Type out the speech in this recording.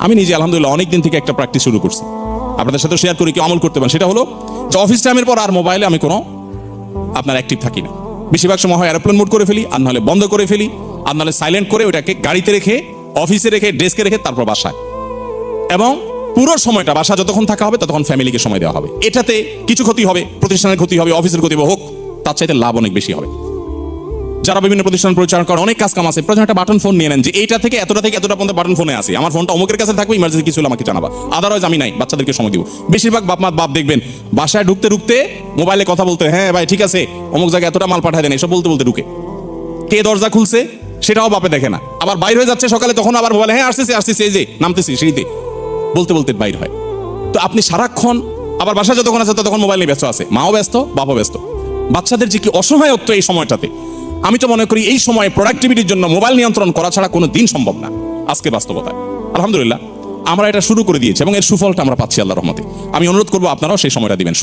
আমি নিজে আলহামদুলিল্লাহ অনেক দিন থেকে একটা প্র্যাকটিস শুরু করছি, আপনাদের সাথে শেয়ার করি, কি আমল করতে পারেন। সেটা হলো যে অফিস টাইমের পর আর মোবাইলে আমি কোনো আপনার অ্যাক্টিভ থাকি না। বেশিরভাগ সময় হয় এরোপ্লেন মোড করে ফেলি, আর নাহলে বন্ধ করে ফেলি, আর নাহলে সাইলেন্ট করে ওটাকে গাড়িতে রেখে, অফিসে রেখে, ডেস্কে রেখে তারপর বাসায়। এবং পুরো সময়টা বাসা যতক্ষণ থাকা হবে ততক্ষণ ফ্যামিলিকে সময় দেওয়া হবে। এটাতে কিছু ক্ষতি হবে, প্রতিষ্ঠানের ক্ষতি হবে, অফিসের ক্ষতি হবে, হোক, তার চাইতে লাভ অনেক বেশি হবে। যারা বিভিন্ন প্রতিষ্ঠান পরিচালনা করে, অনেক কাজ কাম আছে, প্রথমে একটা বাটন ফোন নিয়ে নেন যে এইটা থেকে এতটা পর্যন্ত বাটন ফোনে আছে, আমার ফোনটা অমুকের কাছে থাকবে, ইমার্জেন্সি কিছু হলে আমাকে জানাবা, আদারওয়াইজ আমি নাই, বাচ্চাদেরকে সময় দিব। বেশিরভাগ বাপ দেখবেন বাসায় ঢুকতে ঢুকতে মোবাইলে কথা বলতে, হ্যাঁ ভাই ঠিক আছে অমুক জায়গায় এতটা মাল পাঠায় দেন, এসব বলতে বলতে ঢুকে। কে দরজা খুলছে সেটাও বাপে দেখে না, আবার বাইর হয়ে যাচ্ছে সকালে, তখন আবার মোবাইলে, হ্যাঁ আসতেছি এই যে নামতেছি সিঁড়িতে, বলতে বলতে বাইর হয়। তো আপনি সারাক্ষণ আবার বাসা যতক্ষণ আছে ততক্ষণ মোবাইল নিয়ে ব্যস্ত আছে, মাও ব্যস্ত, বাপও ব্যস্ত। বাচ্চাদের যে কি অসহায়ত্ব এই সময়টাতে, আমি তো মনে করি এই সময়ে প্রোডাক্টিভিটির জন্য মোবাইল নিয়ন্ত্রণ করা ছাড়া কোনো দিন সম্ভব না আজকে বাস্তবতায়। আলহামদুলিল্লাহ আমরা এটা শুরু করে দিয়েছি এবং এর সুফলটা আমরা পাচ্ছি আল্লাহর রহমতে। আমি অনুরোধ করবো আপনারাও সেই সময়টা দিবেন।